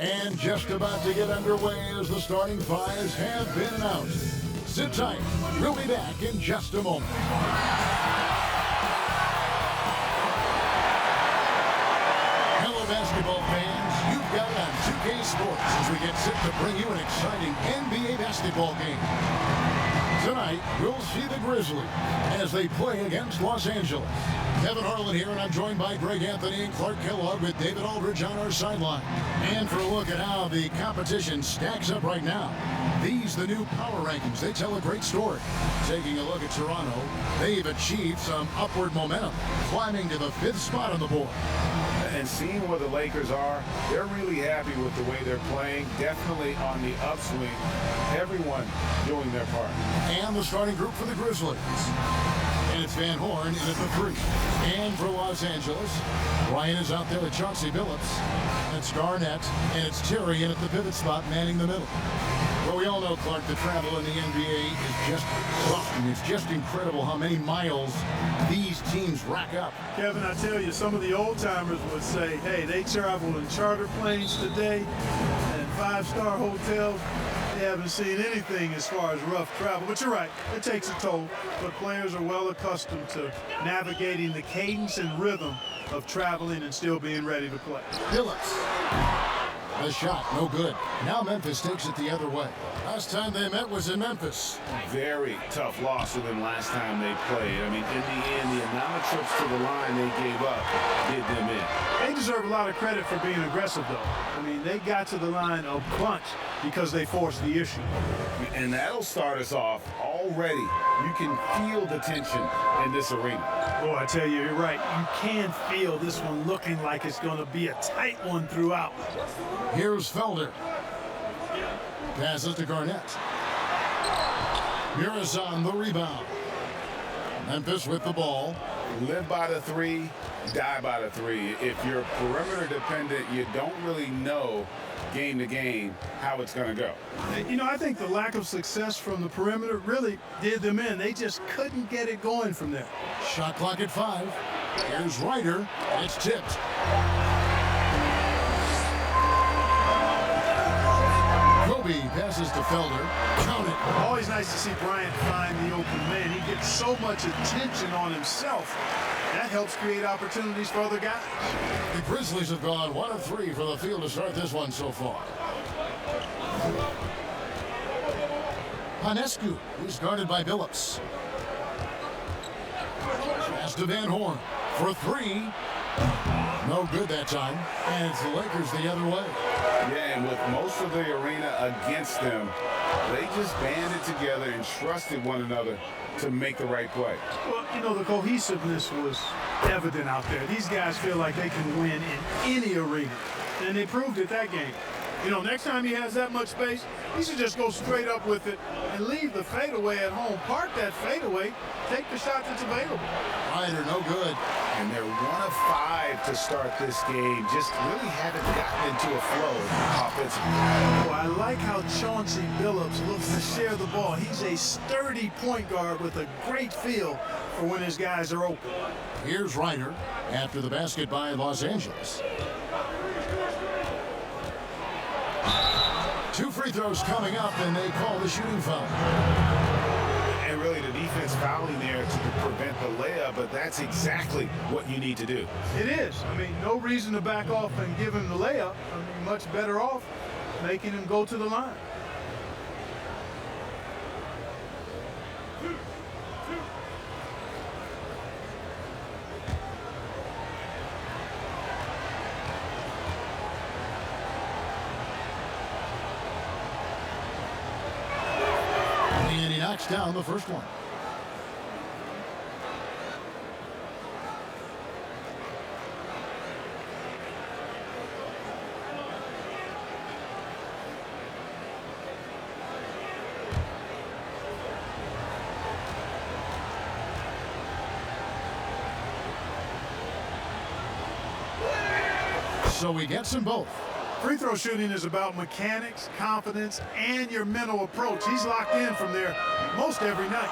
And just about to get underway as the starting fives have been announced. Sit tight. We'll be back in just a moment. Hello, basketball fans. You've got it on 2K Sports as we get set to bring you an exciting NBA basketball game. Tonight, we'll see the Grizzlies as they play against Los Angeles. Kevin Harlan here, and I'm joined by Greg Anthony and Clark Kellogg with David Aldridge on our sideline. And for a look at how the competition stacks up right now, these the new power rankings. They tell a great story. Taking a look at Toronto, they've achieved some upward momentum, climbing to the 5th spot on the board. And seeing where the Lakers are, they're really happy with the way they're playing. Definitely on the upswing. Everyone doing their part. And the starting group for the Grizzlies. And it's Van Horn in at the 3. And for Los Angeles, Ryan is out there with Chauncey Billups. And it's Garnett, and it's Terry in at the pivot spot, manning the middle. Well, we all know, Clark, the travel in the NBA is just exhausting. It's just incredible how many miles these teams rack up. Kevin, I tell you, some of the old-timers would say, hey, they travel in charter planes today and 5-star hotels. They haven't seen anything as far as rough travel. But you're right, it takes a toll. But players are well accustomed to navigating the cadence and rhythm of traveling and still being ready to play. Billups. The shot, no good. Now Memphis takes it the other way. Last time they met was in Memphis. Very tough loss for them last time they played. I mean, in the end, the amount of trips to the line they gave up did them in. They deserve a lot of credit for being aggressive, though. I mean, they got to the line a bunch because they forced the issue. And that'll start us off already. You can feel the tension in this arena. Oh, I tell you, you're right. You can feel this one looking like it's going to be a tight one throughout. Here's Felder. Passes to Garnett. Mirazan the rebound. Memphis with the ball. Live by the 3, die by the 3. If you're perimeter dependent, you don't really know game to game how it's going to go. You know, I think the lack of success from the perimeter really did them in. They just couldn't get it going from there. Shot clock at 5. Here's Ryder. It's tipped. Kobe passes to Felder. Count it. Always nice to see Bryant find the open man. He gets so much attention on himself. That helps create opportunities for other guys. The Grizzlies have gone 1 of 3 from the field to start this one so far. Panescu, who's guarded by Billups. Pass to Van Horn for 3. No good that time. And it's the Lakers the other way. Yeah, and with most of the arena against them, they just banded together and trusted one another to make the right play. Well, you know, the cohesiveness was evident out there. These guys feel like they can win in any arena, and they proved it that game. You know, next time he has that much space, he should just go straight up with it and leave the fadeaway at home. Park that fadeaway, take the shot that's available. Ryder, no good. And they're 1 of 5 to start this game. Just really haven't gotten into a flow offensively. Oh, I like how Chauncey Billups looks to share the ball. He's a sturdy point guard with a great feel for when his guys are open. Here's Ryder after the basket by Los Angeles. 2 free throws coming up, and they call the shooting foul. And really the defense fouling there to prevent the layup, but that's exactly what you need to do. It is. I mean, no reason to back off and give him the layup. I mean, much better off making him go to the line. And he knocks down the first one. So he gets them both. Free throw shooting is about mechanics, confidence, and your mental approach. He's locked in from there most every night.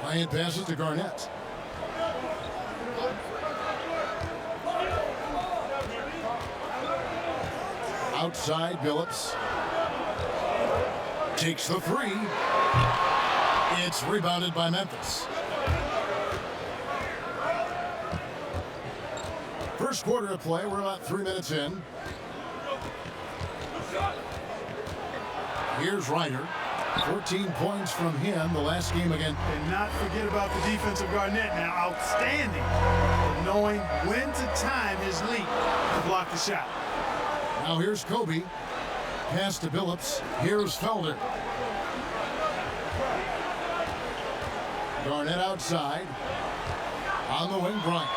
Bryant passes to Garnett. Outside, Billups. Takes the three. It's rebounded by Memphis. First quarter of play. We're about 3 minutes in. Here's Ryder. 14 points from him the last game again. And not forget about the defensive Garnett now. Outstanding at knowing when to time his leap to block the shot. Now here's Kobe. Pass to Billups. Here's Felder. Garnett outside. On the wing, Bryant.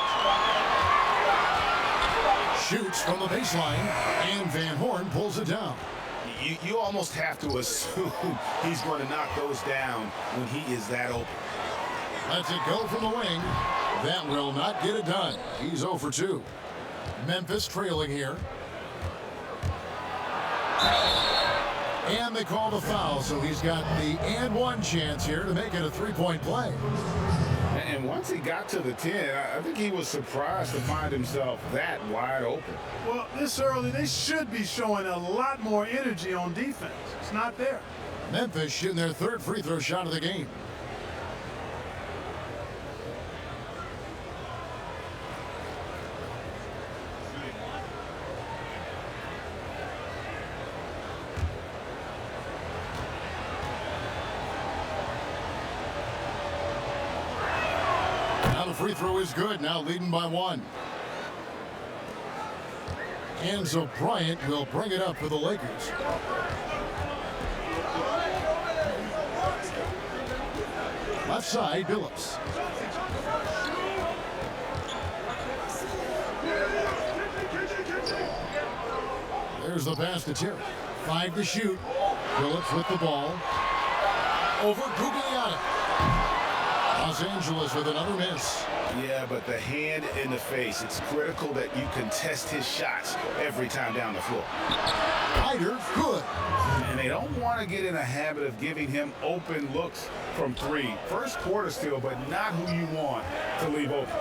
Shoots from the baseline. And Van Horn pulls it down. You almost have to assume he's going to knock those down when he is that open. Lets it go from the wing. That will not get it done. He's 0 for 2. Memphis trailing here. And they call the foul, so he's got the and one chance here to make it a three-point play. And once he got to the 10, I think he was surprised to find himself that wide open. Well, this early, they should be showing a lot more energy on defense. It's not there. Memphis shooting their third free throw shot of the game. Free throw is good, now leading by 1. And so Bryant will bring it up for the Lakers. Left side, Billups. There's the pass to Terry. 5 to shoot. Billups with the ball. Over Gugliotta. Los Angeles with another miss. Yeah, but the hand in the face. It's critical that you contest his shots every time down the floor. Ryder, good. And they don't want to get in a habit of giving him open looks from 3. First quarter still, but not who you want to leave open.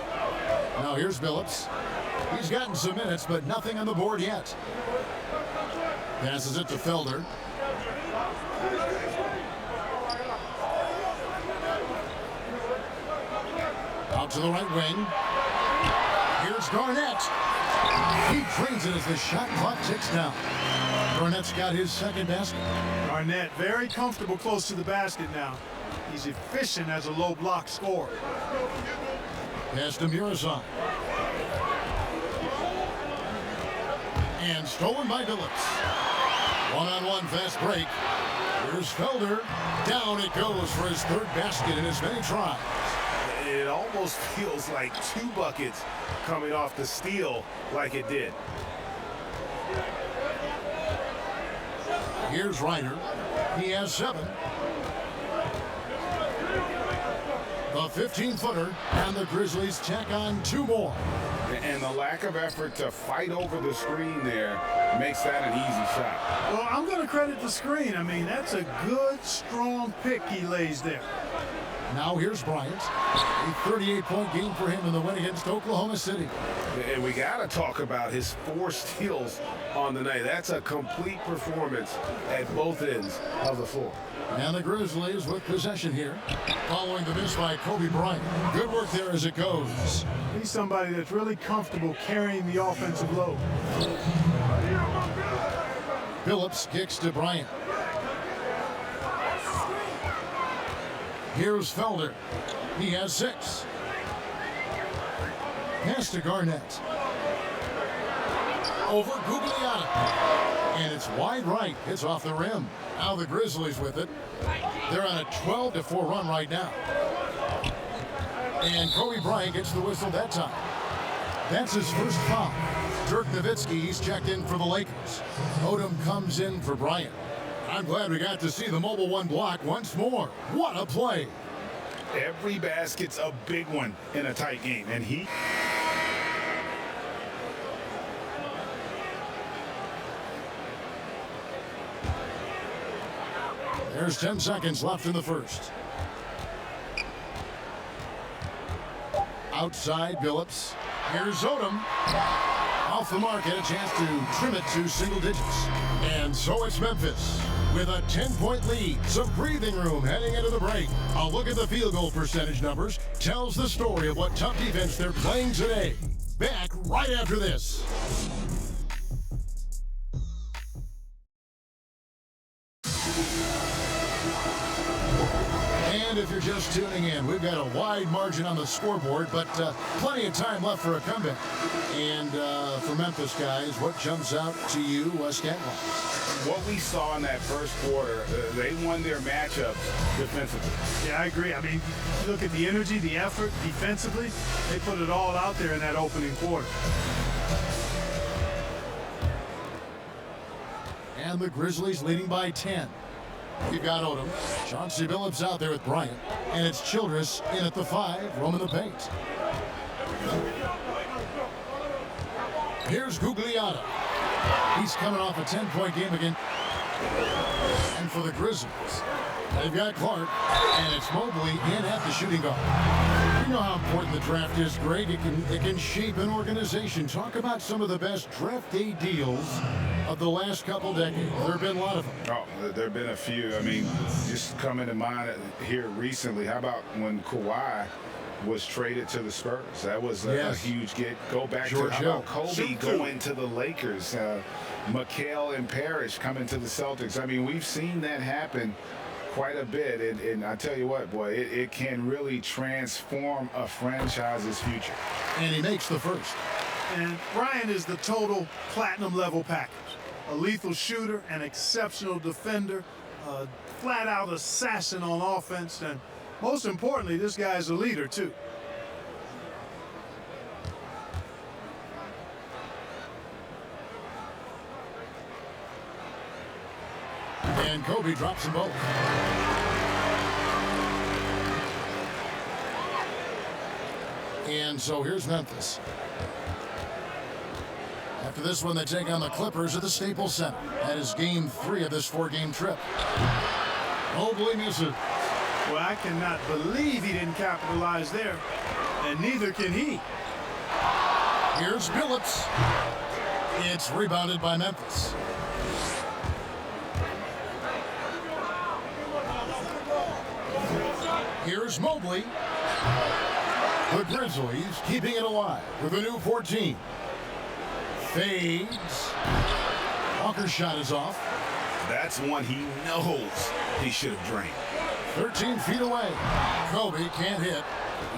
Now here's Billups. He's gotten some minutes, but nothing on the board yet. Passes it to Felder. Out to the right wing. Here's Garnett. He drains it as the shot clock ticks down. Garnett's got his second basket. Garnett very comfortable close to the basket now. He's efficient as a low block scorer. Pass to Murazan. And stolen by Billups. One-on-one fast break. Here's Felder. Down it goes for his third basket in as many tries. It almost feels like 2 buckets coming off the steal like it did. Here's Ryder. He has 7. The 15-footer, and the Grizzlies tack on 2 more. And the lack of effort to fight over the screen there makes that an easy shot. Well, I'm going to credit the screen. I mean, that's a good, strong pick he lays there. Now here's Bryant. A 38-point game for him in the win against Oklahoma City. And we got to talk about his 4 steals on the night. That's a complete performance at both ends of the floor. And the Grizzlies with possession here, following the miss by Kobe Bryant. Good work there as it goes. He's somebody that's really comfortable carrying the offensive load. Billups kicks to Bryant. Here's Felder. He has 6. Pass to Garnett. Over Gugliotta. And it's wide right. It's off the rim. Now the Grizzlies with it. They're on a 12-4 run right now. And Kobe Bryant gets the whistle that time. That's his first foul. Dirk Nowitzki, he's checked in for the Lakers. Odom comes in for Bryant. I'm glad we got to see the mobile 1 block once more. What a play. Every basket's a big one in a tight game, and he... There's 10 seconds left in the first. Outside, Billups. Here's Odom. off the mark, and a chance to trim it to single digits. And so it's Memphis with a 10-point lead. Some breathing room heading into the break. A look at the field goal percentage numbers tells the story of what tough defense they're playing today. Back right after this. And if you're just tuning in, we've got a wide margin on the scoreboard, but plenty of time left for a comeback. And for Memphis guys, what jumps out to you stat-wise? What we saw in that first quarter, they won their matchups defensively. Yeah, I agree. I mean, look at the energy, the effort defensively. They put it all out there in that opening quarter. And the Grizzlies leading by 10. We've got Odom. Chauncey Billups out there with Bryant. And it's Childress in at the 5, roaming the paint. Here's Gugliotta. He's coming off a 10-point game again. And for the Grizzlies, they've got Clark, and it's Mobley in at the shooting guard. You know how important the draft is, Greg. It can shape an organization. Talk about some of the best draft day deals of the last couple decades. There have been a lot of them. Oh, there have been a few. I mean, just coming to mind here recently, how about when Kawhi was traded to the Spurs? That was a huge get. Go back to how about Kobe going to the Lakers, McHale and Parrish coming to the Celtics. I mean, we've seen that happen quite a bit, and I tell you what, boy, it can really transform a franchise's future. And he makes the first. And Bryant is the total platinum level package. A lethal shooter, an exceptional defender, a flat-out assassin on offense, and most importantly, this guy's a leader, too. And Kobe drops them both. And so here's Memphis. After this one, they take on the Clippers at the Staples Center. That is game 3 of this 4-game trip. Mobley misses. Well, I cannot believe he didn't capitalize there, and neither can he. Here's Billups. It's rebounded by Memphis. Here's Mobley. The Grizzlies keeping it alive with a new 14. Fades. Walker's shot is off. That's one he knows he should have drained. 13 feet away. Kobe can't hit.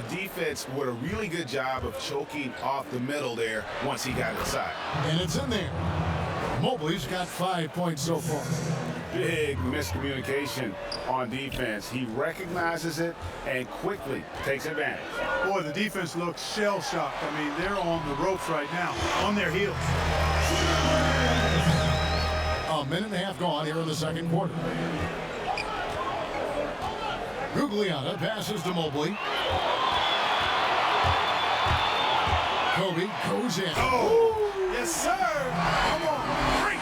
The defense did a really good job of choking off the middle there once he got inside. And it's in there. Mobley's got 5 points so far. Big miscommunication on defense. He recognizes it and quickly takes advantage. Boy, the defense looks shell-shocked. I mean, they're on the ropes right now, on their heels. A minute and a half gone here in the second quarter. Gugliotta passes to Mobley. Kobe goes in. Oh, yes, sir. Come on, break.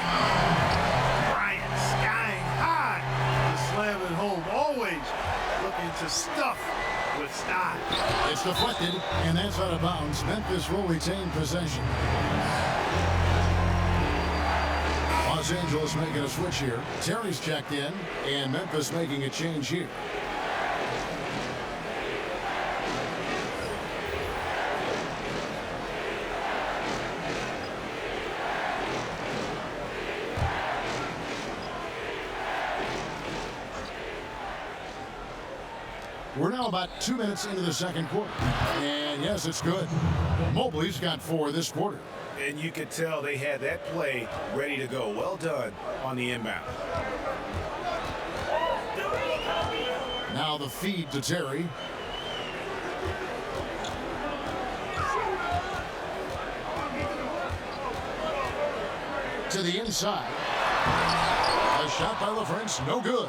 Bryant skying high. The slam at home, always looking to stuff with style. It's deflected, and that's out of bounds. Memphis will retain possession. Los Angeles making a switch here. Terry's checked in, and Memphis making a change here. We're now about 2 minutes into the second quarter. And yes, it's good. Mobley's got 4 this quarter. And you could tell they had that play ready to go. Well done on the inbound. Now the feed to Terry. To the inside. A shot by LaFrance, no good.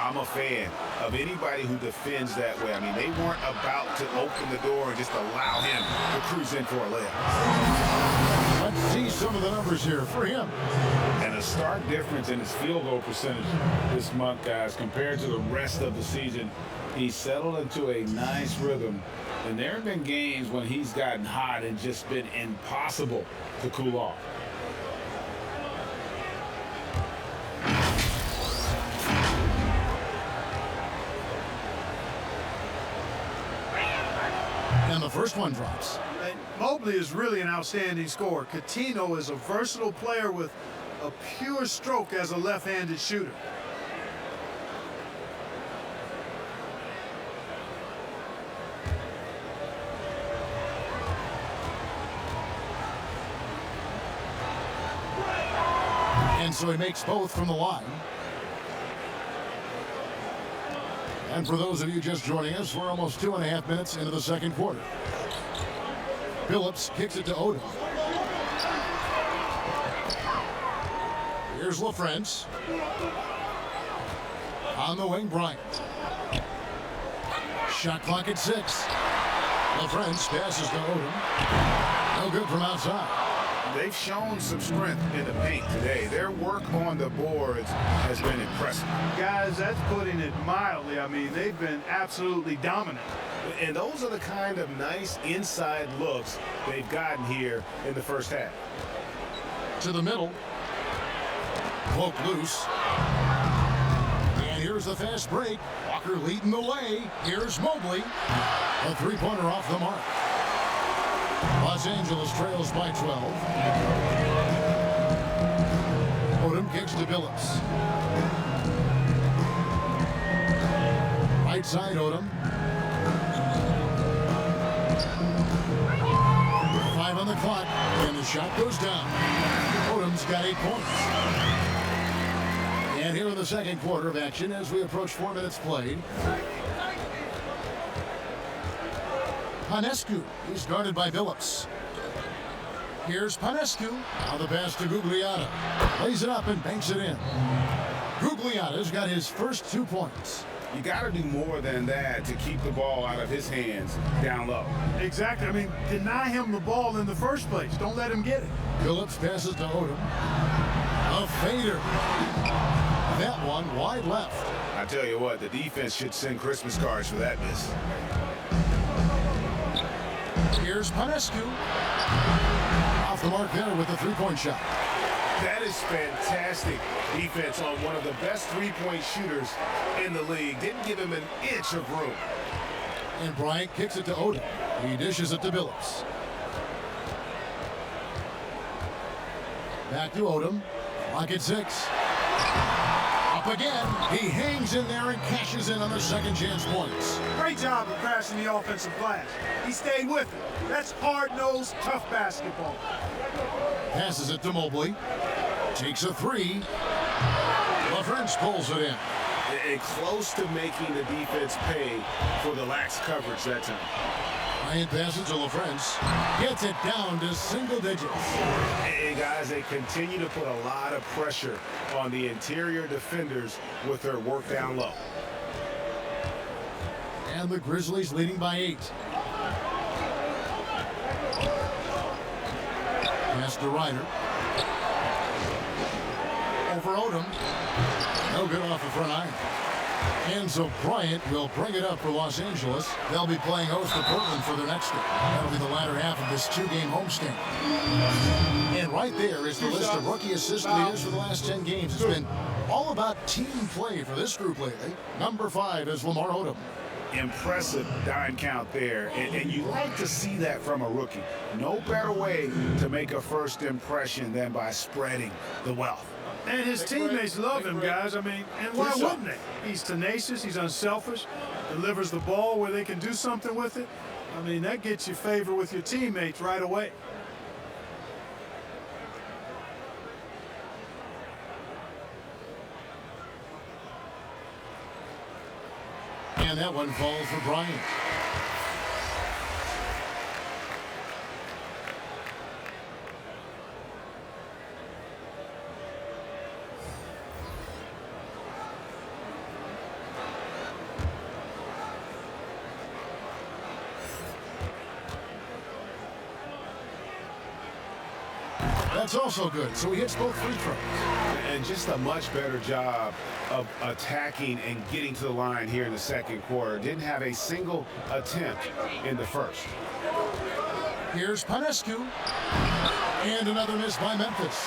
I'm a fan of anybody who defends that way. I mean, they weren't about to open the door and just allow him to cruise in for a layup. Let's see some of the numbers here for him. And a stark difference in his field goal percentage this month, guys, compared to the rest of the season. He settled into a nice rhythm And there have been games when he's gotten hot and just been impossible to cool off. And the first one drops. And Mobley is really an outstanding scorer. Coutinho is a versatile player with a pure stroke as a left-handed shooter. And so he makes both from the line. And for those of you just joining us, we're almost 2.5 minutes into the second quarter. Phillips kicks it to Odom. Here's LaFrance. On the wing, Bryant. Shot clock at 6. LaFrance passes to Odom. No good from outside. They've shown some strength in the paint today. Their work on the boards has been impressive. Guys, that's putting it mildly. I mean, they've been absolutely dominant. And those are the kind of nice inside looks they've gotten here in the first half. To the middle. Poke loose. And here's the fast break. Walker leading the way. Here's Mobley. A three-pointer off the mark. Los Angeles trails by 12. Odom kicks to Billups. Right side, Odom. 5 on the clock, and the shot goes down. Odom's got 8 points. And here in the second quarter of action, as we approach 4 minutes played. Panescu is guarded by Billups. Here's Panescu. Now the pass to Gugliotta. Lays it up and banks it in. Gugliotta's got his first 2 points. You got to do more than that to keep the ball out of his hands down low. Exactly. I mean, deny him the ball in the first place. Don't let him get it. Billups passes to Odom. A fader. That one wide left. I tell you what, the defense should send Christmas cards for that miss. Here's Panescu. Off the mark there with a three-point shot. That is fantastic defense on one of the best three-point shooters in the league. Didn't give him an inch of room. And Bryant kicks it to Odom. He dishes it to Billups. Back to Odom. Clock at 6. Up again. He hangs in there and cashes in on the second chance points. Great job of crashing the offensive glass. He stayed with it. That's hard-nosed, tough basketball. Passes it to Mobley. Takes a 3. LaFrance pulls it in. And close to making the defense pay for the lax coverage that time. Bryant passes to LaFrance. Gets it down to single digits. Hey, guys, they continue to put a lot of pressure on the interior defenders with their work down low. And the Grizzlies leading by 8. Pass to Ryder. Over Odom. No good off the front iron. And so Bryant will bring it up for Los Angeles. They'll be playing host to Portland for their next game. That'll be the latter half of this 2-game homestand. And right there is the list of rookie assist leaders for the last 10 games. It's been all about team play for this group lately. Number 5 is Lamar Odom. Impressive dime count there, and you like to see that from a rookie. No better way to make a first impression than by spreading the wealth. And his teammates love him, guys. I mean, and why wouldn't they? He's tenacious, he's unselfish, delivers the ball where they can do something with it. I mean, that gets you favor with your teammates right away. And that one falls for Bryant. That That's also good. So he hits both free throws. And just a much better job of attacking and getting to the line here in the second quarter. Didn't have a single attempt in the first. Here's Panescu. And another miss by Memphis.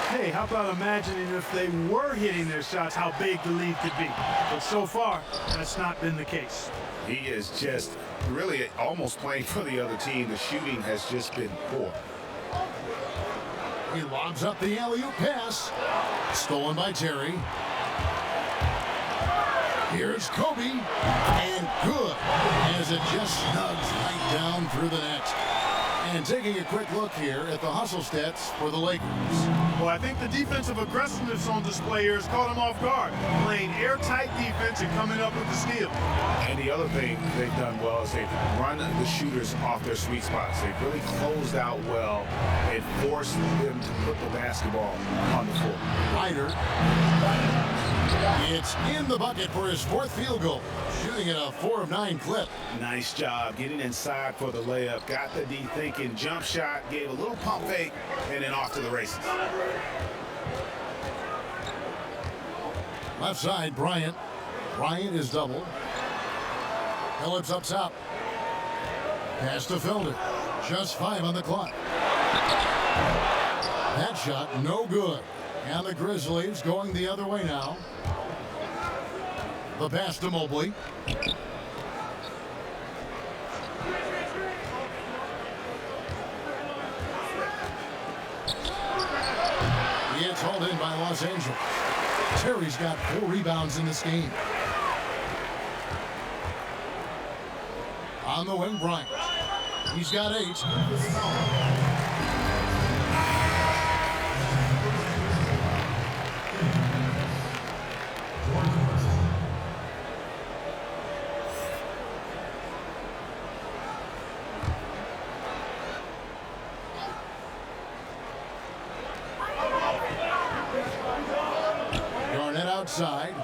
Hey, how about imagining if they were hitting their shots, how big the lead could be. But so far, that's not been the case. He is just really almost playing for the other team. The shooting has just been poor. He lobs up the alley-oop pass. Stolen by Terry. Here's Kobe. And good, as it just snugs right down through the net. And taking a quick look here at the hustle stats for the Lakers. Well, I think the defensive aggressiveness on display here has caught them off guard. Playing airtight defense and coming up with the steal. And the other thing they've done well is they've run the shooters off their sweet spots. They've really closed out well and forced them to put the basketball on the floor. Ryder. It's in the bucket for his fourth field goal. Shooting at a 4 of 9 clip. Nice job getting inside for the layup. Got the D thinking. Jump shot. Gave a little pump fake. And then off to the races. Left side, Bryant. Bryant is double. Phillips up top. Pass to Felder. Just 5 on the clock. That shot no good. And the Grizzlies going the other way now. The pass to Mobley. It's hauled in by Los Angeles. Terry's got 4 rebounds in this game. On the wing, Bryant. He's got 8. Outside.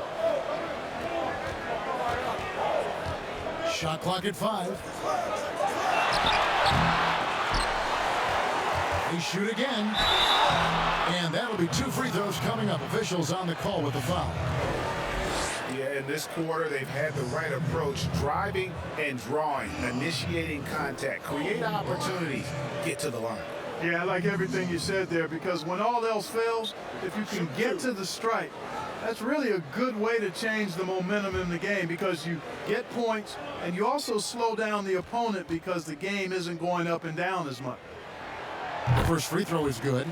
Shot clock at 5. They shoot again. And that'll be 2 free throws coming up. Officials on the call with the foul. Yeah, in this quarter, they've had the right approach. Driving and drawing. Initiating contact. Create opportunities. Get to the line. Yeah, I like everything you said there, because when all else fails, if you can get to the stripe, that's really a good way to change the momentum in the game, because you get points and you also slow down the opponent because the game isn't going up and down as much. The first free throw is good.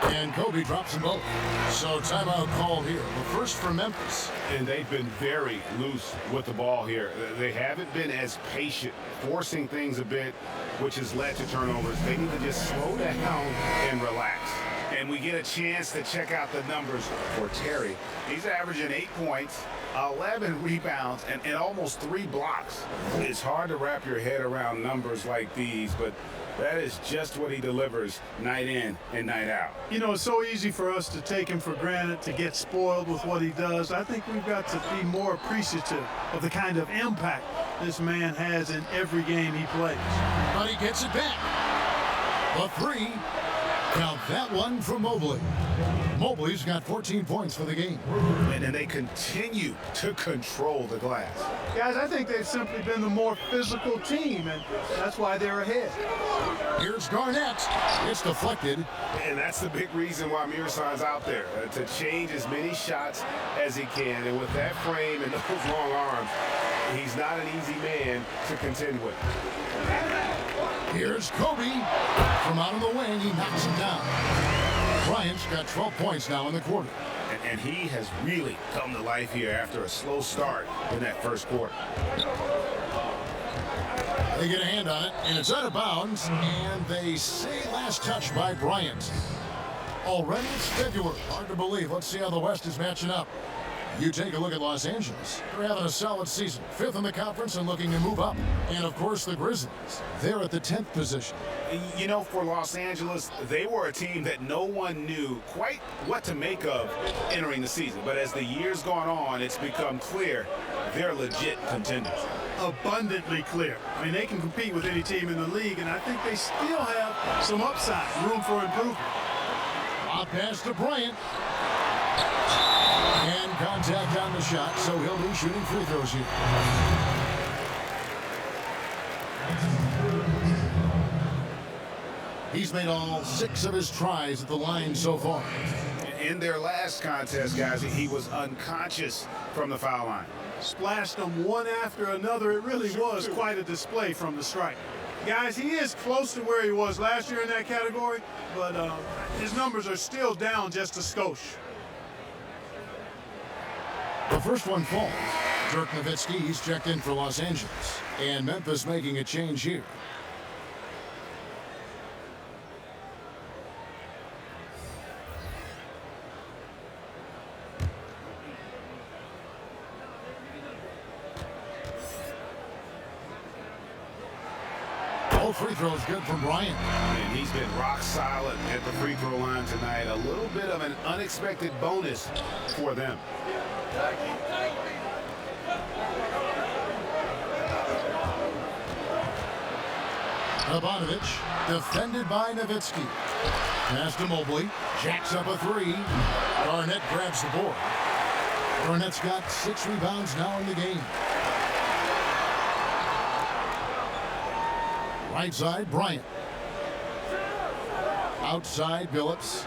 And Kobe drops them both. So timeout called here. The first for Memphis. And they've been very loose with the ball here. They haven't been as patient, forcing things a bit, which has led to turnovers. They need to just slow down and relax. And we get a chance to check out the numbers for Terry. He's averaging 8 points, 11 rebounds, and almost 3 blocks. It's hard to wrap your head around numbers like these, but that is just what he delivers night in and night out. You know, it's so easy for us to take him for granted, to get spoiled with what he does. I think we've got to be more appreciative of the kind of impact this man has in every game he plays. But he gets it back. The 3. Count that one from Mobley. Mobley's got 14 points for the game. And they continue to control the glass. Guys, I think they've simply been the more physical team, and that's why they're ahead. Here's Garnett. It's deflected. And that's the big reason why Murason's out there, to change as many shots as he can. And with that frame and those long arms, he's not an easy man to contend with. Here's Kobe. From out of the wing, he knocks him down. Bryant's got 12 points now in the quarter. And he has really come to life here after a slow start in that first quarter. They get a hand on it, and it's out of bounds, and they say last touch by Bryant. Already it's February. Hard to believe. Let's see how the West is matching up. You take a look at Los Angeles. They're having a solid season. 5th in the conference and looking to move up. And, of course, the Grizzlies. They're at the 10th position. You know, for Los Angeles, they were a team that no one knew quite what to make of entering the season. But as the year's gone on, it's become clear they're legit contenders. Abundantly clear. I mean, they can compete with any team in the league, and I think they still have some upside, room for improvement. Off pass to Bryant. And contact on the shot, so he'll be shooting free throws here. He's made all 6 of his tries at the line so far. In their last contest, guys, he was unconscious from the foul line. Splashed them one after another. It really was quite a display from the stripe. Guys, he is close to where he was last year in that category, but his numbers are still down just a skosh. The first one falls. Dirk Nowitzki, he's checked in for Los Angeles. And Memphis making a change here. All free throws good from Bryant. And he's been rock solid at the free throw line tonight. A little bit of an unexpected bonus for them. Ivanovic, defended by Nowitzki. Pass to Mobley, jacks up a 3. Garnett grabs the board. Garnett's got 6 rebounds now in the game. Right side, Bryant. Outside, Billups.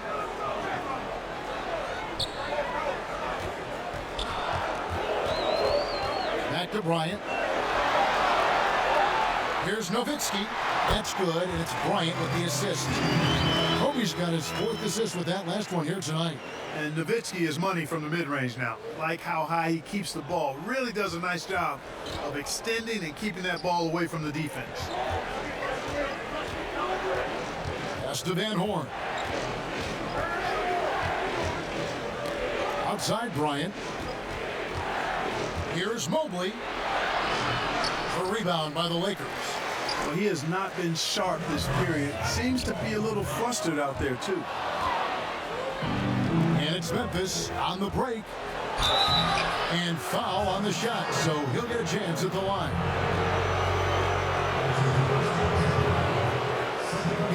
Back to Bryant. Here's Nowitzki. That's good, and it's Bryant with the assist. Kobe's got his 4th assist with that last one here tonight. And Nowitzki is money from the mid-range now. Like how high he keeps the ball. Really does a nice job of extending and keeping that ball away from the defense. Pass to Van Horn. Outside Bryant. Here's Mobley. A rebound by the Lakers. Well, he has not been sharp this period. Seems to be a little flustered out there, too. And it's Memphis on the break. And foul on the shot, so he'll get a chance at the line.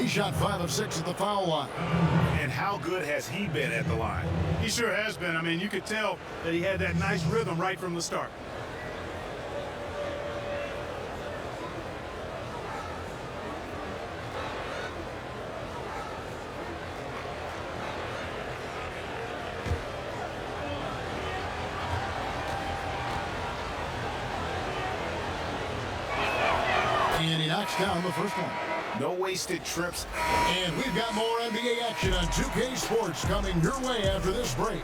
He shot 5 of 6 at the foul line. And how good has he been at the line? He sure has been. I mean, you could tell that he had that nice rhythm right from the start. And he knocks down the first one. No wasted trips. And we've got more NBA action on 2K Sports coming your way after this break.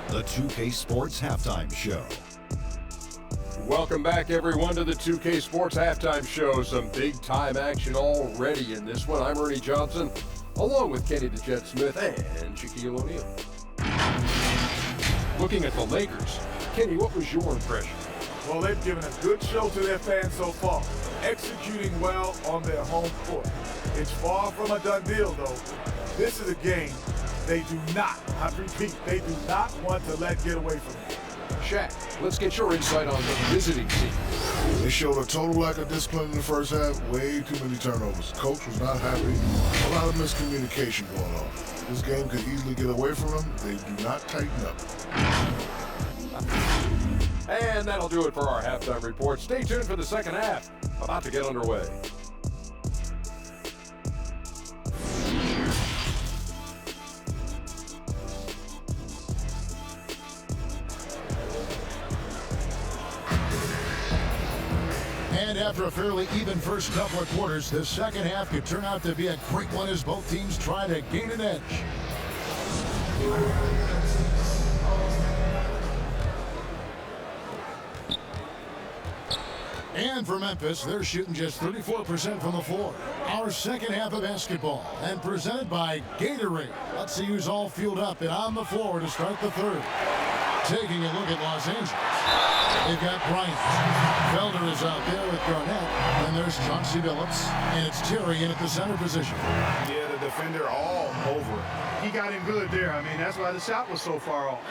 The 2K Sports Halftime Show. Welcome back, everyone, to the 2K Sports Halftime Show. Some big-time action already in this one. I'm Ernie Johnson, along with Kenny the Jet Smith and Shaquille O'Neal. Looking at the Lakers, Kenny, what was your impression? Well, they've given a good show to their fans so far, executing well on their home court. It's far from a done deal, though. This is a game they do not, I repeat, they do not want to let get away from it. Shaq, let's get your insight on the visiting team. They showed a total lack of discipline in the first half, way too many turnovers. Coach was not happy, a lot of miscommunication going on. This game could easily get away from them. They do not tighten up. And that'll do it for our halftime report. Stay tuned for the second half, about to get underway. And after a fairly even first couple of quarters, the second half could turn out to be a great one as both teams try to gain an edge. And for Memphis, they're shooting just 34% from the floor. Our second half of basketball, and presented by Gatorade. Let's see who's all fueled up and on the floor to start the third. Taking a look at Los Angeles. They've got Bryant. Felder is out there with Garnett. Then there's Chauncey Billups. And it's Terry in at the center position. Yeah, the defender all over it. He got him good there. I mean, that's why the shot was so far off.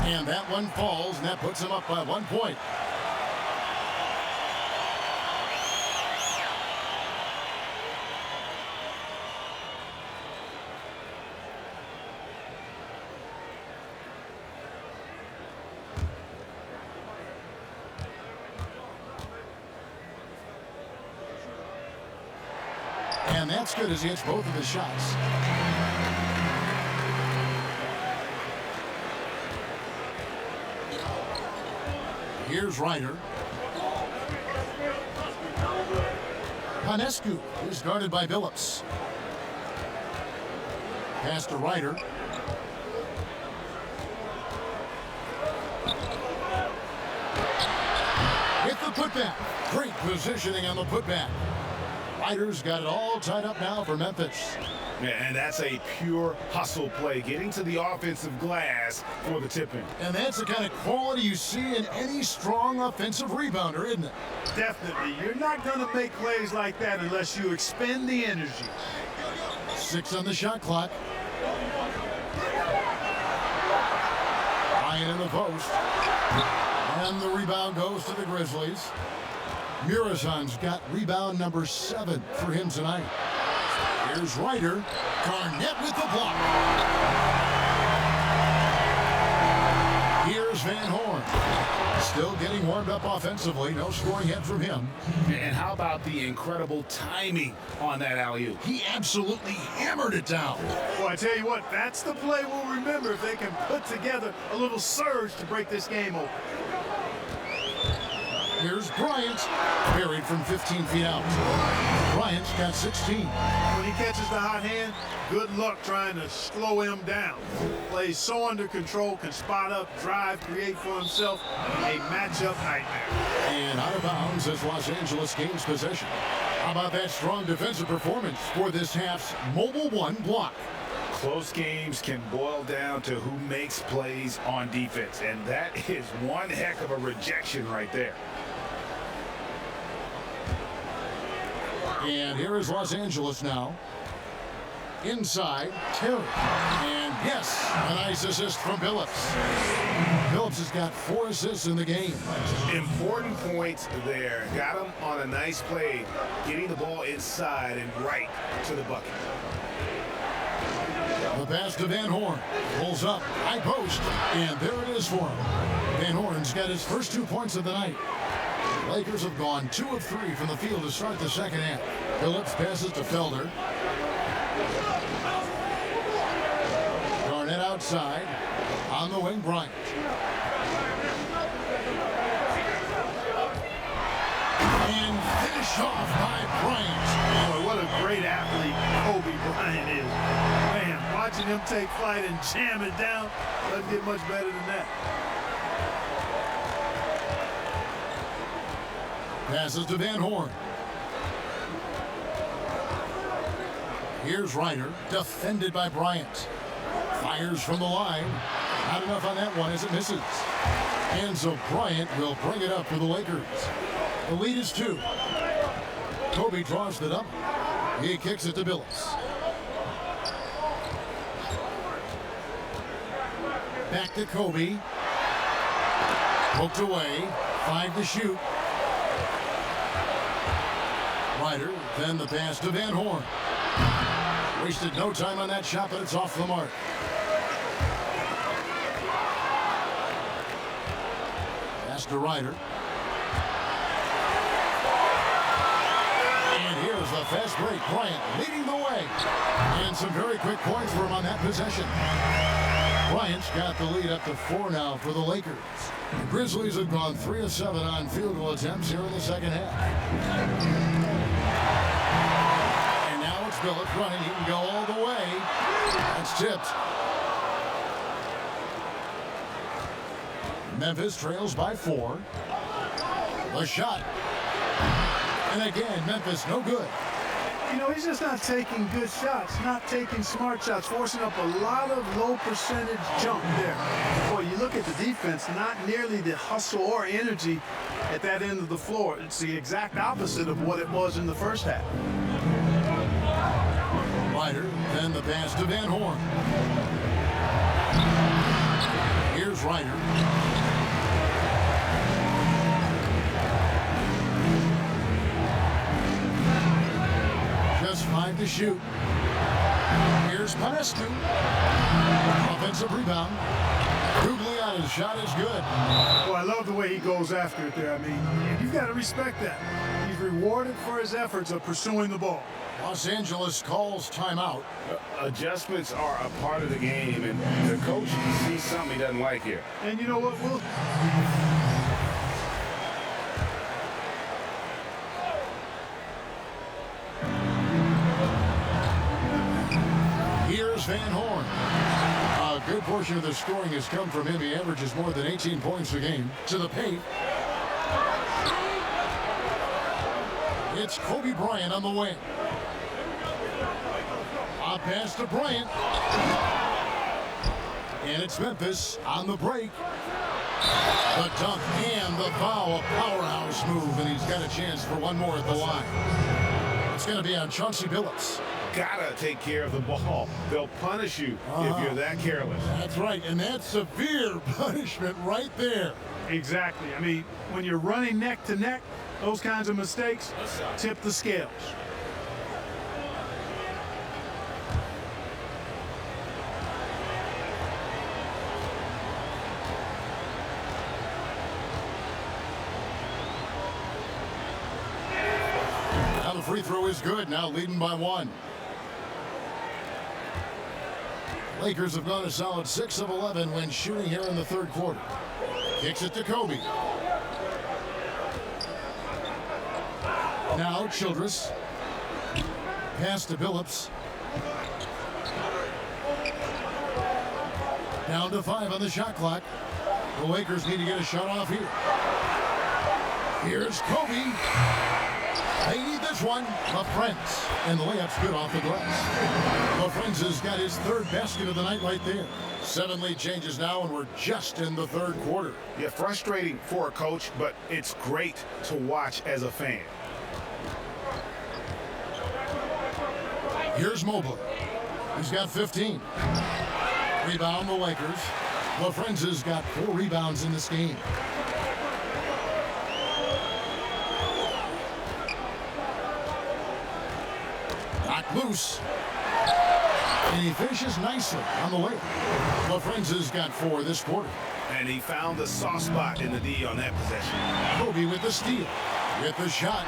And that one falls, and that puts him up by 1 point. And that's good as he hits both of his shots. Here's Ryder. Panescu is guarded by Billups. Pass to Ryder. Hit the putback. Great positioning on the putback. Ryder's got it all tied up now for Memphis. Yeah, and that's a pure hustle play, getting to the offensive glass for the tip-in. And that's the kind of quality you see in any strong offensive rebounder, isn't it? Definitely. You're not going to make plays like that unless you expend the energy. 6 on the shot clock. Ryan in the post. And the rebound goes to the Grizzlies. Murazan's got rebound number 7 for him tonight. Here's Ryder. Garnett with the block. Here's Van Horn. Still getting warmed up offensively. No scoring yet from him. And how about the incredible timing on that alley-oop? He absolutely hammered it down. Well, I tell you what, that's the play we'll remember if they can put together a little surge to break this game open. Here's Bryant, buried from 15 feet out. Bryant's got 16. When he catches the hot hand, good luck trying to slow him down. Plays so under control, can spot up, drive, create for himself. A matchup nightmare. And out of bounds as Los Angeles gains possession. How about that strong defensive performance for this half's mobile 1 block? Close games can boil down to who makes plays on defense, and that is one heck of a rejection right there. And here is Los Angeles now. Inside, Terry. And yes, a nice assist from Billups. Billups has got 4 assists in the game. Important points there. Got him on a nice play, getting the ball inside and right to the bucket. The pass to Van Horn. Pulls up, high post, and there it is for him. Van Horn's got his first 2 points of the night. Lakers have gone 2 of 3 from the field to start the second half. Billups passes to Felder. Garnett outside. On the wing, Bryant. And finished off by Bryant. Boy, what a great athlete Kobe Bryant is. Man, watching him take flight and jam it down doesn't get much better than that. Passes to Van Horn. Here's Ryder, defended by Bryant. Fires from the line. Not enough on that one as it misses. And so Bryant will bring it up for the Lakers. The lead is 2. Kobe draws the double. He kicks it to Billups. Back to Kobe. Poked away. 5 to shoot. Ryder, then the pass to Van Horn. Wasted no time on that shot, but it's off the mark. Pass to Ryder. And here's the fast break. Bryant leading the way. And some very quick points for him on that possession. Bryant's got the lead up to 4 now for the Lakers. The Grizzlies have gone 3 of 7 on field goal attempts here in the second half. And now it's Billups running. He can go all the way. That's tipped. Memphis trails by 4. The shot. And again, Memphis no good. You know, he's just not taking good shots, not taking smart shots, forcing up a lot of low percentage jump there. Boy, you look at the defense, not nearly the hustle or energy at that end of the floor. It's the exact opposite of what it was in the first half. Ryder, then the pass to Van Horn. Here's Ryder. Just 5 to shoot. Here's Panescu. Offensive rebound. Gugliotta's shot is good. Well, I love the way he goes after it there. I mean, you've got to respect that. He's rewarded for his efforts of pursuing the ball. Los Angeles calls timeout. Adjustments are a part of the game, and the coach sees something he doesn't like here. And you know what? Here's Van Horn. A good portion of the scoring has come from him. He averages more than 18 points a game. To the paint. It's Kobe Bryant on the wing. A pass to Bryant. And it's Memphis on the break. The dunk and the foul. A powerhouse move, and he's got a chance for one more at the line. It's going to be on Chauncey Billups. Gotta take care of the ball. They'll punish you if you're that careless. That's right, and that's severe punishment right there. Exactly. I mean, when you're running neck to neck, those kinds of mistakes tip the scales. Now the free throw is good, now leading by 1. Lakers have gone a solid 6 of 11 when shooting here in the third quarter. Kicks it to Kobe. Now Childress. Pass to Billups. Down to 5 on the shot clock. The Lakers need to get a shot off here. Here's Kobe. They need this one. LaFrentz. And the layup's good off the glass. LaFrentz has got his 3rd basket of the night right there. 7 lead changes now, and we're just in the third quarter. Yeah, frustrating for a coach, but it's great to watch as a fan. Here's Mobley. He's got 15. Rebound the Lakers. LaFrentz has got 4 rebounds in this game. Loose. And he finishes nicely on the layup. LaFrentz has got 4 this quarter. And he found the soft spot in the D on that possession. Kobe with the steal. With the shot.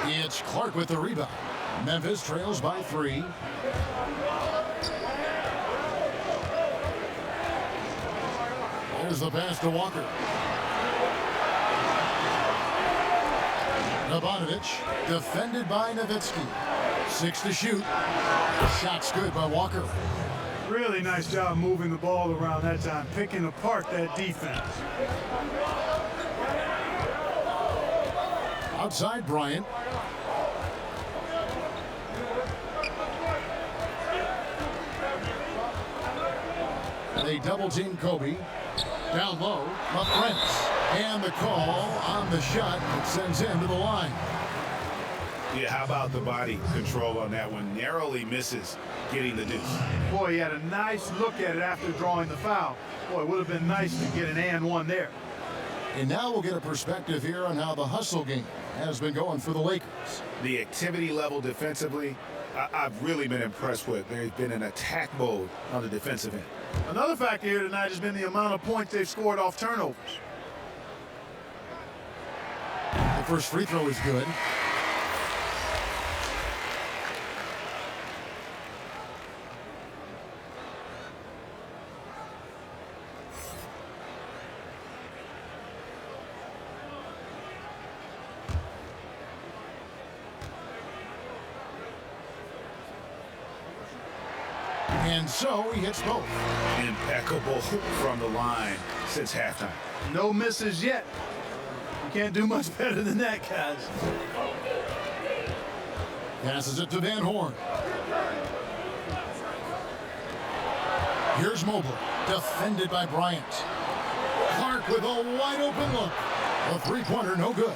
It's Clark with the rebound. Memphis trails by 3. There's the pass to Walker. Nabanovic, defended by Nowitzki. 6 to shoot. Shot's good by Walker. Really nice job moving the ball around that time, picking apart that defense. Outside Bryant. They double team Kobe. Down low, LaFrentz. And the call on the shot that sends him to the line. Yeah, how about the body control on that one? Narrowly misses getting the deuce. Boy, he had a nice look at it after drawing the foul. Boy, it would have been nice to get an and one there. And now we'll get a perspective here on how the hustle game has been going for the Lakers. The activity level defensively, I've really been impressed with. There's been an attack mode on the defensive end. Another factor here tonight has been the amount of points they've scored off turnovers. The first free throw is good. And so he hits both. Impeccable from the line since halftime. No misses yet. You can't do much better than that, guys. Passes it to Van Horn. Here's Mobley, defended by Bryant. Clark with a wide open look. A three-pointer, no good.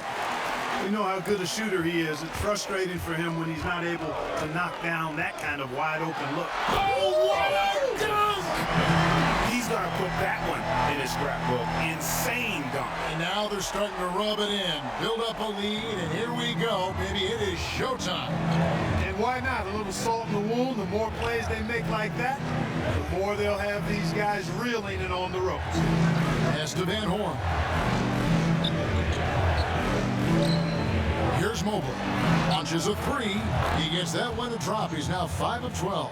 We know how good a shooter he is. It's frustrating for him when he's not able to knock down that kind of wide open look. Oh, what a dunk! He's going to put that one in his scrapbook. Insane dunk. And now they're starting to rub it in, build up a lead, and here we go, baby. It is showtime. And why not? A little salt in the wound. The more plays they make like that, the more they'll have these guys reeling and on the ropes. Pass to Van Horn. Here's Mobley. Launches a three. He gets that one to drop. He's now 5 of 12.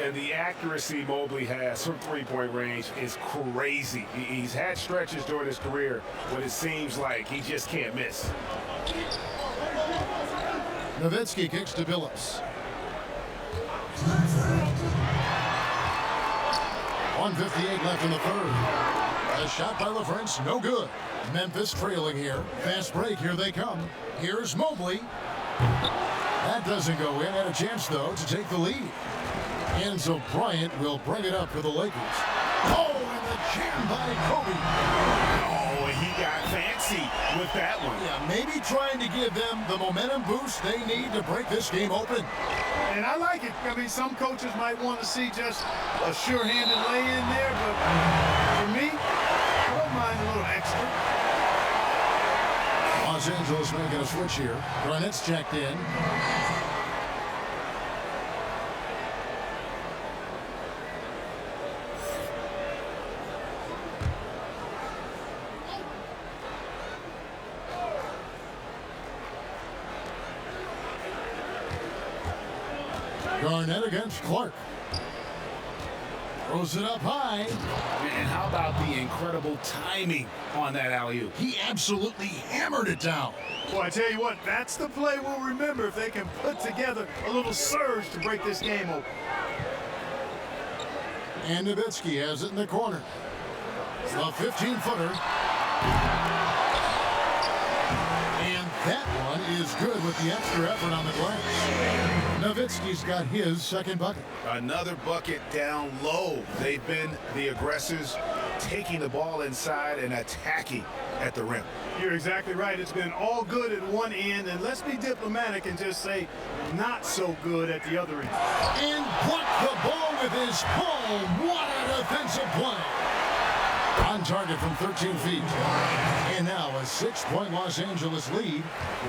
And the accuracy Mobley has from three-point range is crazy. He's had stretches during his career when it seems like he just can't miss. Nowitzki kicks to Billups. 1:58 left in the third. A shot by LaFrance, no good. Memphis trailing here. Fast break, here they come. Here's Mobley. That doesn't go in. Had a chance, though, to take the lead. And so Bryant will bring it up for the Lakers. Oh, and the jam by Kobe. Oh, he got fancy with that one. Yeah, maybe trying to give them the momentum boost they need to break this game open. And I like it. I mean, some coaches might want to see just a sure-handed lay-in there, but for me, I don't mind a little extra. Los Angeles making a switch here. Garnett's checked in. Garnett against Clark. Throws it up high. And how about the incredible timing on that alley-oop? He absolutely hammered it down. Boy, I tell you what, that's the play we'll remember if they can put together a little surge to break this game open. And Nowitzki has it in the corner. A 15-footer. And that one is good with the extra effort on the glass. Nowitzki's got his second bucket. Another bucket down low. They've been the aggressors, taking the ball inside and attacking at the rim. You're exactly right. It's been all good at one end, and let's be diplomatic and just say not so good at the other end. And blocked the ball with his palm. What a defensive play. On target from 13 feet. And now a 6-point Los Angeles lead.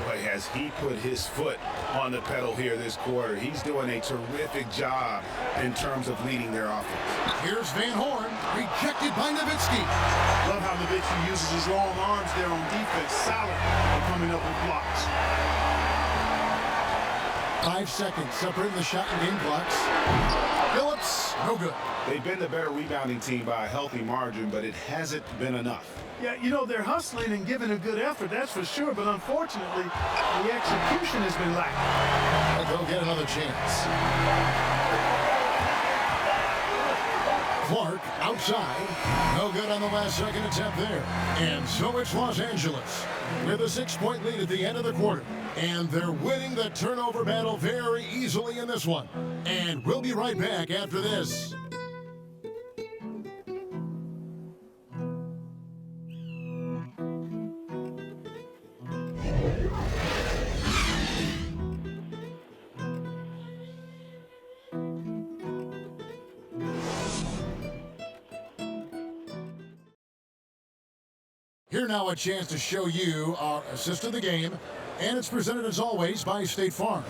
Boy, has he put his foot on the pedal here this quarter. He's doing a terrific job in terms of leading their offense. Here's Van Horn, rejected by Nowitzki. Love how Nowitzki uses his long arms there on defense. Solid at coming up with blocks. 5 seconds separating the shot and game clocks. Billups, no good. They've been the better rebounding team by a healthy margin, but it hasn't been enough. Yeah, you know, they're hustling and giving a good effort, that's for sure, but unfortunately, the execution has been lacking. But they'll get another chance. Clark outside. No good on the last second attempt there. And so it's Los Angeles with a 6-point lead at the end of the quarter. And they're winning the turnover battle very easily in this one. And we'll be right back after this. Here now a chance to show you our assist of the game, and it's presented as always by State Farm.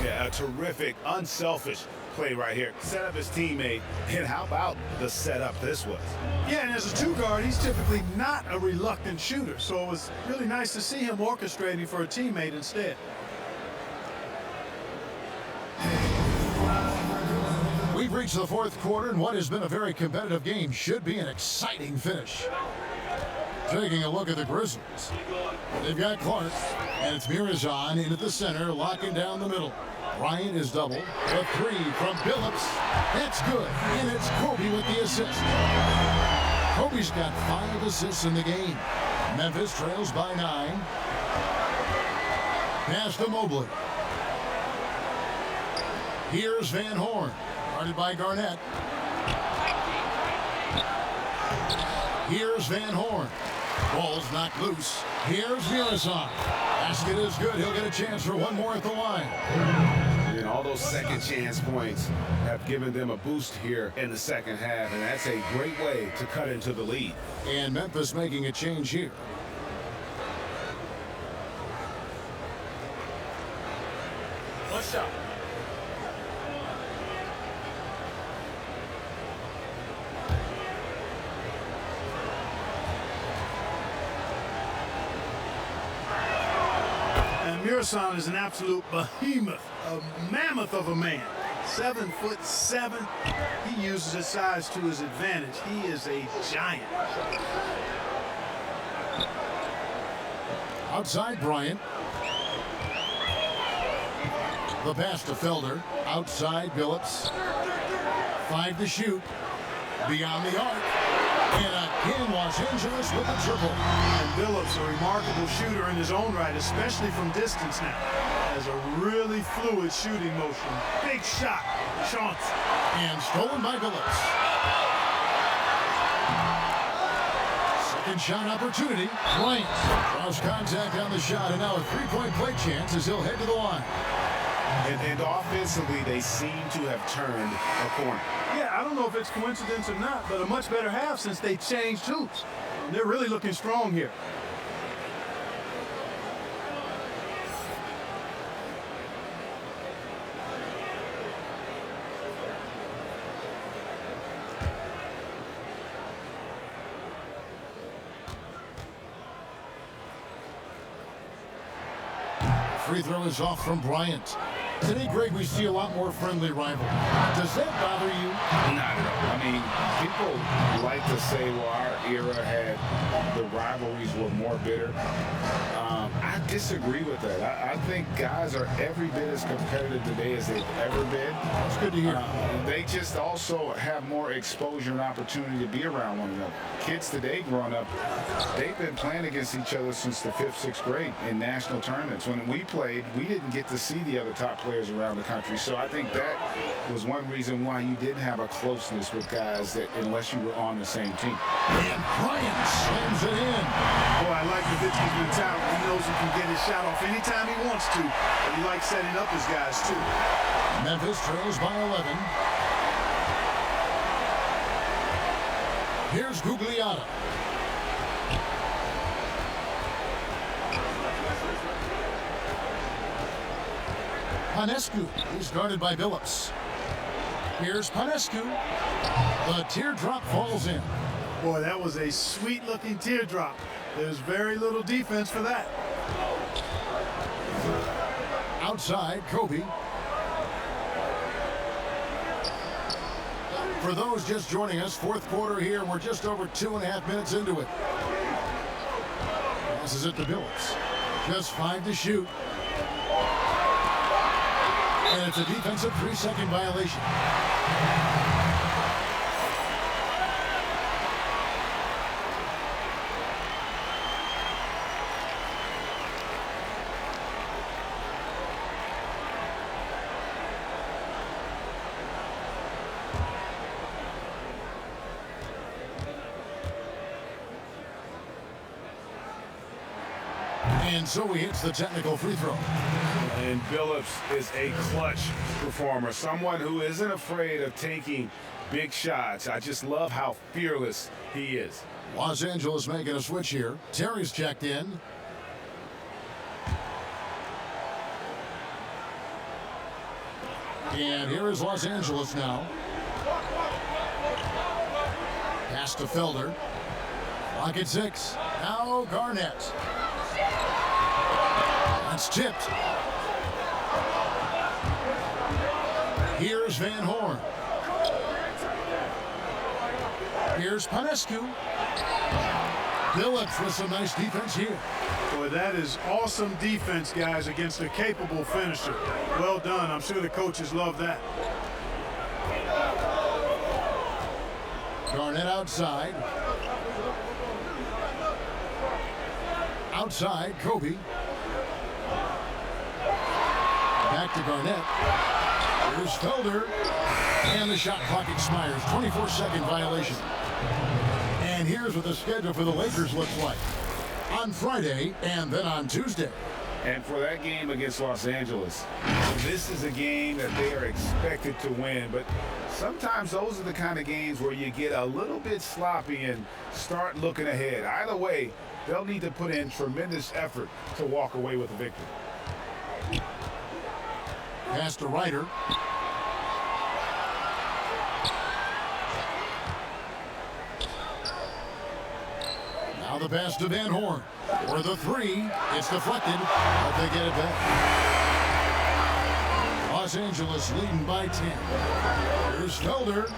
Yeah, a terrific, unselfish play right here. Set up his teammate, and how about the setup this was? Yeah, and as a two-guard, he's typically not a reluctant shooter, so it was really nice to see him orchestrating for a teammate instead. We've reached the fourth quarter, and what has been a very competitive game should be an exciting finish. Taking a look at the Grizzlies. They've got Clark, and it's Mirazon in at the center, locking down the middle. Bryant is double. A three from Billups. That's good. And it's Kobe with the assist. Kobe's got 5 assists in the game. Memphis trails by 9. Pass to Mobley. Here's Van Horn. Guarded by Garnett. Here's Van Horn. Ball's knocked loose. Here's Mirazon. Basket is good. He'll get a chance for one more at the line. And all those second chance points have given them a boost here in the second half, and that's a great way to cut into the lead. And Memphis making a change here. What's up? Mirazon is an absolute behemoth, a mammoth of a man. 7'7". He uses his size to his advantage. He is a giant. Outside Bryant. The pass to Felder. Outside Billups. 5 to shoot. Beyond the arc. And again, Los Angeles with a triple. And Billups, a remarkable shooter in his own right, especially from distance now. Has a really fluid shooting motion. Big shot. Chance. And stolen by Billups. Second shot opportunity. Bryant draws contact on the shot, and now a three-point play chance as he'll head to the line. And offensively, they seem to have turned a corner. Yeah, I don't know if it's coincidence or not, but a much better half since they changed hoops. They're really looking strong here. Free throw is off from Bryant. Today, Greg, we see a lot more friendly rivalry. Does that bother you? Not at all. I mean, people like to say, well, our era had the rivalries were more bitter. I disagree with that. I think guys are every bit as competitive today as they've ever been. It's good to hear. They just also have more exposure and opportunity to be around one another. Kids today growing up, they've been playing against each other since the 5th, 6th grade in national tournaments. When we played, we didn't get to see the other top players around the country. So I think that was one reason why you didn't have a closeness with guys that unless you were on the same team. And Bryant slams it in. Boy, I like Nowitzki's mentality. He knows he can get his shot off anytime he wants to. But he likes setting up his guys, too. Memphis trails by 11. Here's Gugliotta. Panescu is guarded by Billups. Here's Panescu. The teardrop falls in. Boy, that was a sweet-looking teardrop. There's very little defense for that. Outside, Kobe. For those just joining us, fourth quarter here. We're just over 2.5 minutes into it. Passes it to Billups. Just 5 to shoot. And it's a defensive 3-second violation. And so he hits the technical free throw. And Billups is a clutch performer, someone who isn't afraid of taking big shots. I just love how fearless he is. Los Angeles making a switch here. Terry's checked in. And here is Los Angeles now. Pass to Felder. Clock at 6. Now Garnett. That's tipped. Here's Van Horn. Here's Panescu. Billups with some nice defense here. Boy, that is awesome defense, guys, against a capable finisher. Well done. I'm sure the coaches love that. Garnett outside. Outside, Kobe. Back to Garnett. Here's Felder. And the shot clock expires. 24-second violation. And here's what the schedule for the Lakers looks like. On Friday and then on Tuesday. And for that game against Los Angeles, this is a game that they are expected to win. But sometimes those are the kind of games where you get a little bit sloppy and start looking ahead. Either way, they'll need to put in tremendous effort to walk away with a victory. Pass to Ryder. Now the pass to Van Horn. For the three, it's deflected, but they get it back. Los Angeles leading by 10. Here's Felder.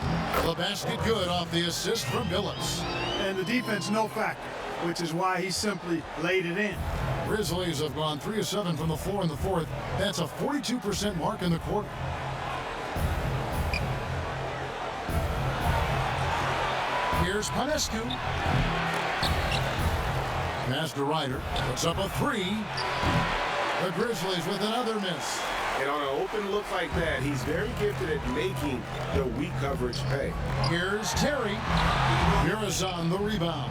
The basket good off the assist from Billups. And the defense no factor, which is why he simply laid it in. Grizzlies have gone 3 of 7 from the floor in the fourth. That's a 42% mark in the quarter. Here's Panescu. Master Ryder puts up a three. The Grizzlies with another miss. And on an open look like that, he's very gifted at making the weak coverage pay. Here's Terry. Murazan the rebound.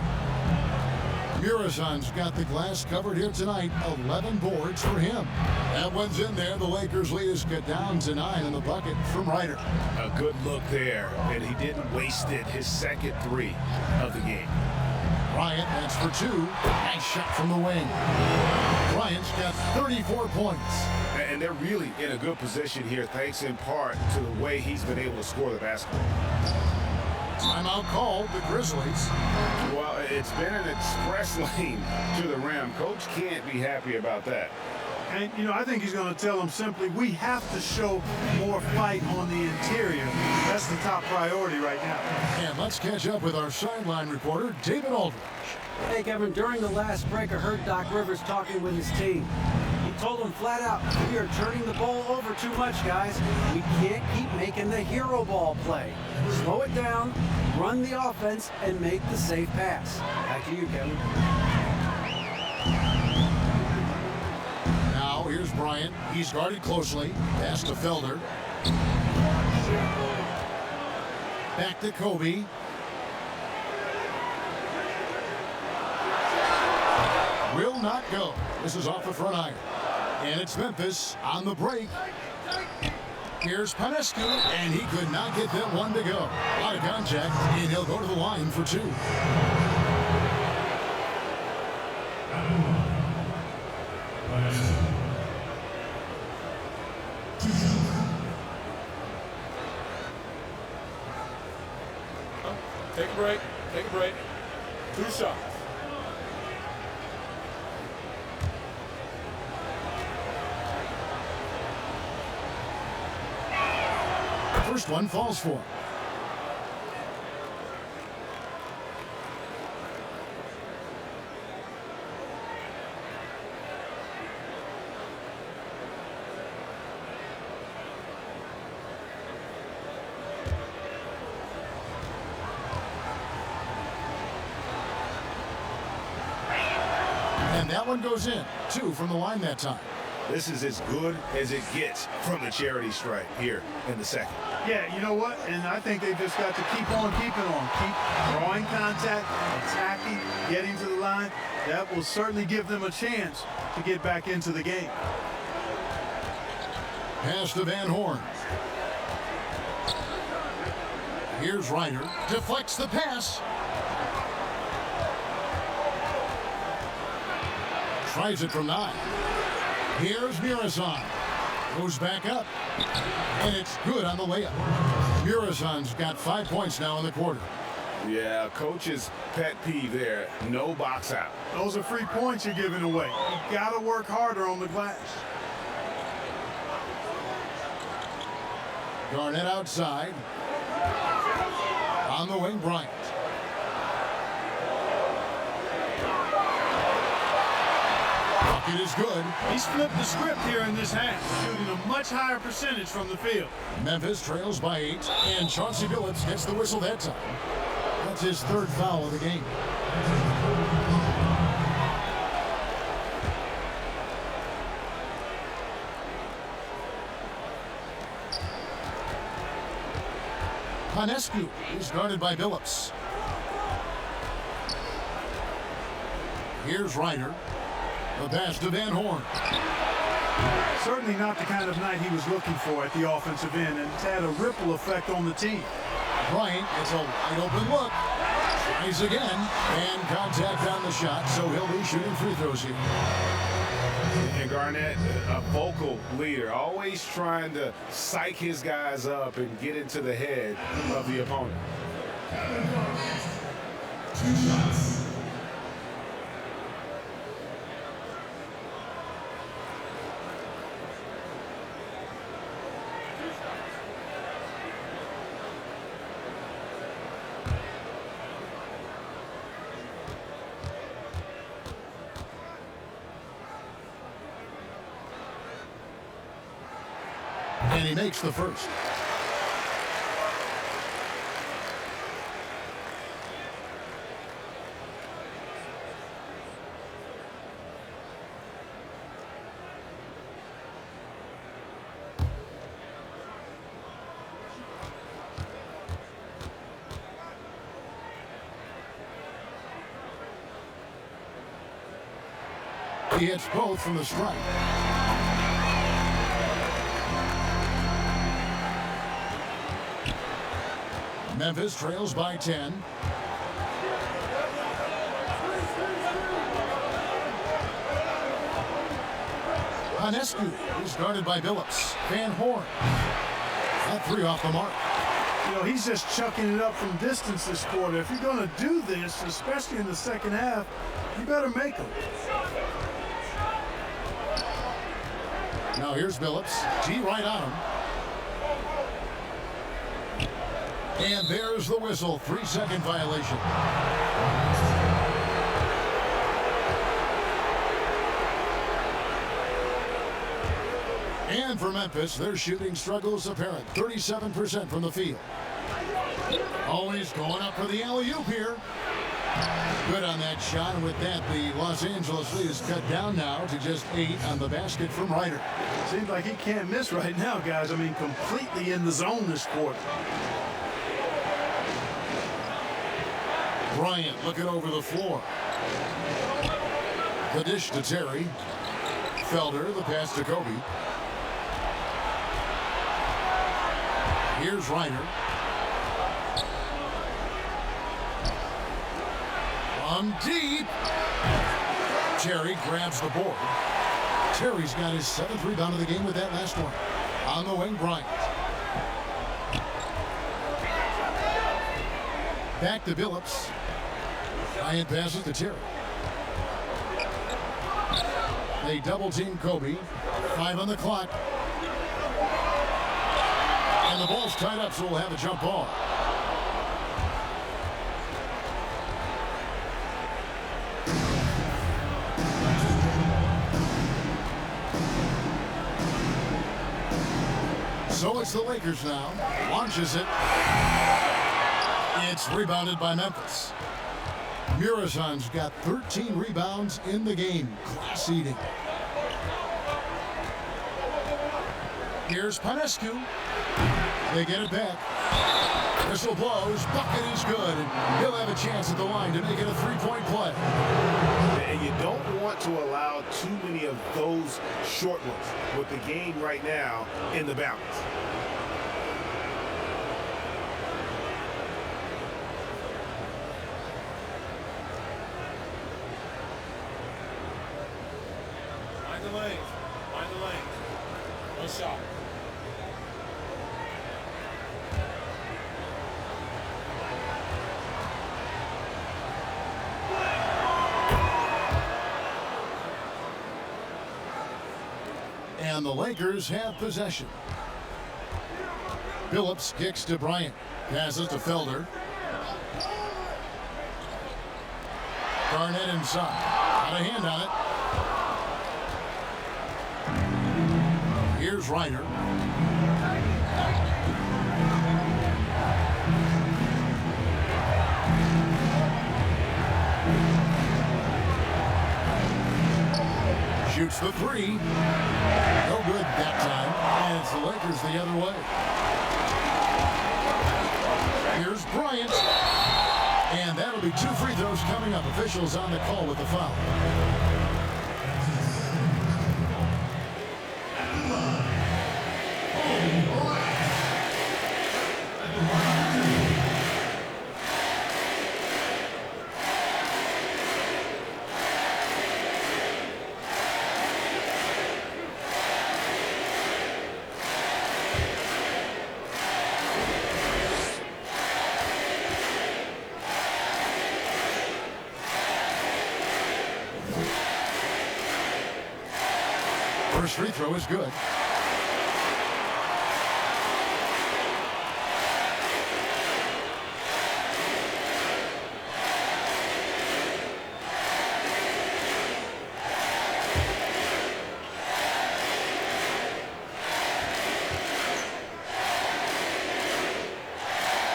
Murazan's got the glass covered here tonight. 11 boards for him. That one's in there. The Lakers lead is cut down to 9 in the bucket from Ryder. A good look there, and he didn't waste it. His second three of the game. Bryant, that's for 2. Nice shot from the wing. Bryant's got 34 points. And they're really in a good position here, thanks in part to the way he's been able to score the basketball. Timeout called, the Grizzlies. Well, it's been an express lane to the rim. Coach can't be happy about that. And, you know, I think he's going to tell them simply, we have to show more fight on the interior. That's the top priority right now. And let's catch up with our sideline reporter, David Aldridge. Hey, Kevin, during the last break, I heard Doc Rivers talking with his team. He told them flat out, we are turning the ball over too much, guys. We can't keep making the hero ball play. Slow it down, run the offense, and make the safe pass. Back to you, Kevin. Now, here's Bryant. He's guarded closely. Pass to Felder. Back to Kobe. Will not go. This is off the front iron. And it's Memphis on the break. Here's Panescu, and he could not get that one to go. Out of contact, and he'll go to the line for 2. Take a break. Take a break. 2 shots. First one falls for him. And that one goes in. 2 from the line that time. This is as good as it gets from the charity stripe here in the second. Yeah, you know what? And I think they've just got to keep on keeping on. Keep drawing contact, attacking, getting to the line. That will certainly give them a chance to get back into the game. Pass to Van Horn. Here's Ryder. Deflects the pass. Tries it from 9. Here's Murazan. Goes back up. And it's good on the layup. Murazan's got 5 points now in the quarter. Yeah, coach's pet peeve there. No box out. Those are free points you're giving away. You got to work harder on the glass. Garnett outside. On the wing, Bryant. Bucket is good. He's flipped the script here in this half, shooting a much higher percentage from the field. Memphis trails by 8, and Chauncey Billups gets the whistle that time. That's his 3rd foul of the game. Panescu is guarded by Billups. Here's Ryder. The pass to Van Horn. Certainly not the kind of night he was looking for at the offensive end, and it's had a ripple effect on the team. Bryant gets a wide open look. Tries again, and contact on the shot, so he'll be shooting free throws here. And Garnett, a vocal leader, always trying to psych his guys up and get into the head of the opponent. 2 shots. And he makes the first. He hits both from the strike. Memphis trails by 10. Panescu is guarded by Billups. Van Horn. That 3 off the mark. You know, he's just chucking it up from distance this quarter. If you're going to do this, especially in the second half, you better make them. Now here's Billups. G right on him. And there's the whistle. 3-second violation. And for Memphis, their shooting struggles apparent. 37% from the field. Always going up for the alley-oop here. Good on that shot. And with that, the Los Angeles lead is cut down now to just 8 on the basket from Ryder. Seems like he can't miss right now, guys. I mean, completely in the zone this quarter. Bryant looking over the floor. The dish to Terry. Felder, the pass to Kobe. Here's Ryder. From deep. Terry grabs the board. Terry's got his 7th rebound of the game with that last one. On the wing, Bryant. Back to Billups. Bryant passes to Terry. They double team Kobe. 5 on the clock. And the ball's tied up, so we'll have a jump ball. So it's the Lakers now. Launches it. It's rebounded by Memphis. Muresan's got 13 rebounds in the game. Class eating. Here's Panescu. They get it back. Whistle blows. Bucket is good. And he'll have a chance at the line to make it a 3-point play. And you don't want to allow too many of those short ones with the game right now in the balance. Find the lane. No shot. And the Lakers have possession. Billups kicks to Bryant. Passes to Felder. Garnett inside. Got a hand on it. Here's Ryder. Shoots the three. No good that time. And it's the Lakers the other way. Here's Bryant. And that'll be 2 free throws coming up. Officials on the call with the foul. First free throw is good.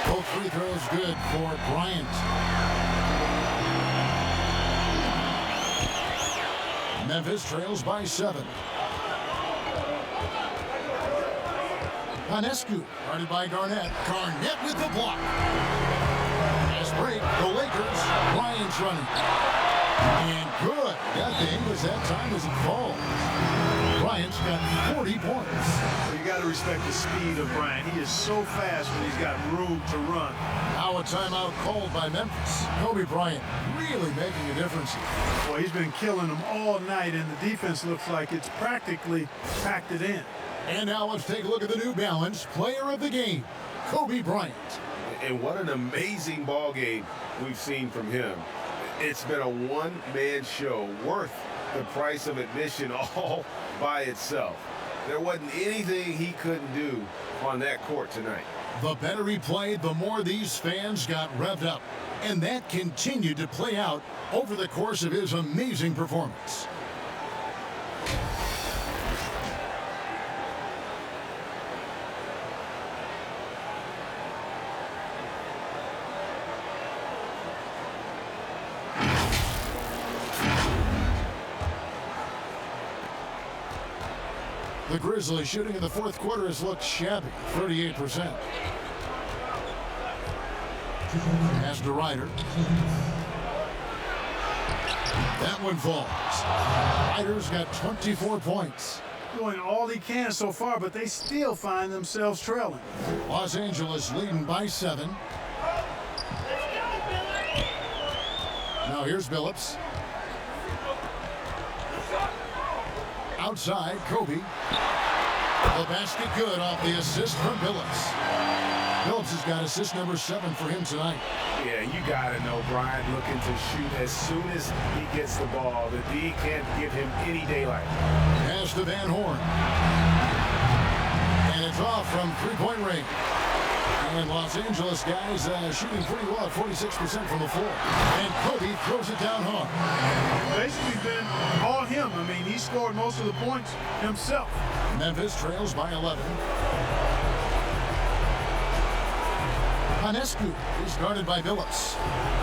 Both free throws good for Bryant. Memphis trails by 7. Panescu, guarded by Garnett. Garnett with the block. Fast break, the Lakers. Bryant's running. And good. That thing was that time as he falls. Bryant's got 40 points. Well, you got to respect the speed of Bryant. He is so fast when he's got room to run. Now a timeout called by Memphis. Kobe Bryant really making a difference here. Well, he's been killing them all night, and the defense looks like it's practically packed it in. And now let's take a look at the New Balance player of the game, Kobe Bryant. And what an amazing ball game we've seen from him. It's been a one-man show worth the price of admission all by itself. There wasn't anything he couldn't do on that court tonight. The better he played, the more these fans got revved up. And that continued to play out over the course of his amazing performance. The Grizzlies shooting in the fourth quarter has looked shabby, 38%. Pass to Ryder. That one falls. Ryder's got 24 points. Doing all he can so far, but they still find themselves trailing. Los Angeles leading by 7. Now here's Billups. Outside, Kobe. The basket good off the assist from Billups. Billups has got assist number 7 for him tonight. Yeah, you got to know Bryant looking to shoot as soon as he gets the ball. The D can't give him any daylight. Pass to Van Horn. And it's off from three-point range. And Los Angeles guys shooting pretty well at 46% from the floor. And Kobe throws it down hard. Basically been all him. I mean, he scored most of the points himself. Memphis trails by 11. Panescu is guarded by Billups.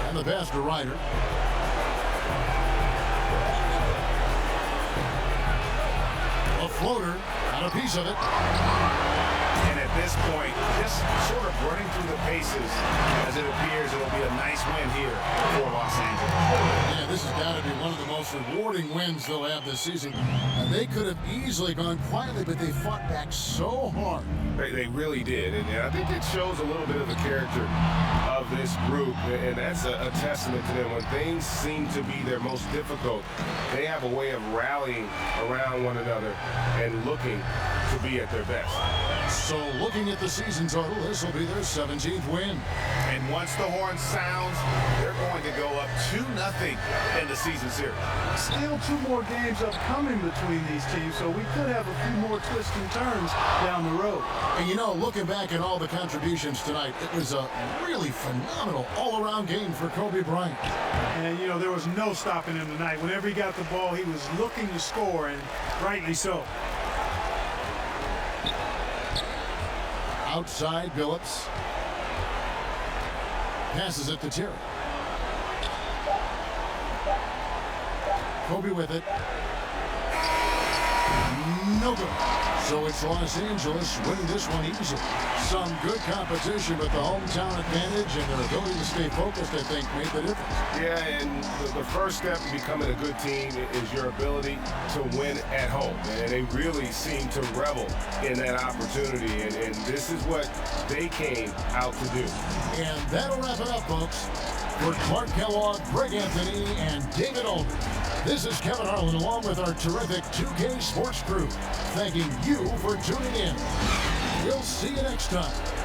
And the pass to Ryder. A floater, got a piece of it. And at this point, just sort of running through the paces, as it appears it'll be a nice win here for Los Angeles. Yeah, this has got to be one of the most rewarding wins they'll have this season. They could have easily gone quietly, but they fought back so hard. They really did, and I think it shows a little bit of the character of this group, and that's a testament to them. When things seem to be their most difficult, they have a way of rallying around one another and looking to be at their best. So looking at the season total, this will be their 17th win. And once the horn sounds, they're going to go up 2-0 in the season series. Still 2 more games upcoming between these teams, so we could have a few more twists and turns down the road. And you know, looking back at all the contributions tonight, it was a really phenomenal all-around game for Kobe Bryant. And, you know, there was no stopping him tonight. Whenever he got the ball, he was looking to score, and rightly so. Outside, Billups. Passes it to Terry. Kobe with it. No good. So it's Los Angeles winning this one easily. Some good competition, but the hometown advantage and their ability to stay focused, I think, made the difference. Yeah, and the first step in becoming a good team is your ability to win at home. And they really seem to revel in that opportunity. And this is what they came out to do. And that'll wrap it up, folks. For Clark Kellogg, Greg Anthony, and David Aldridge, this is Kevin Harlan along with our terrific 2K Sports crew, thanking you for tuning in. We'll see you next time.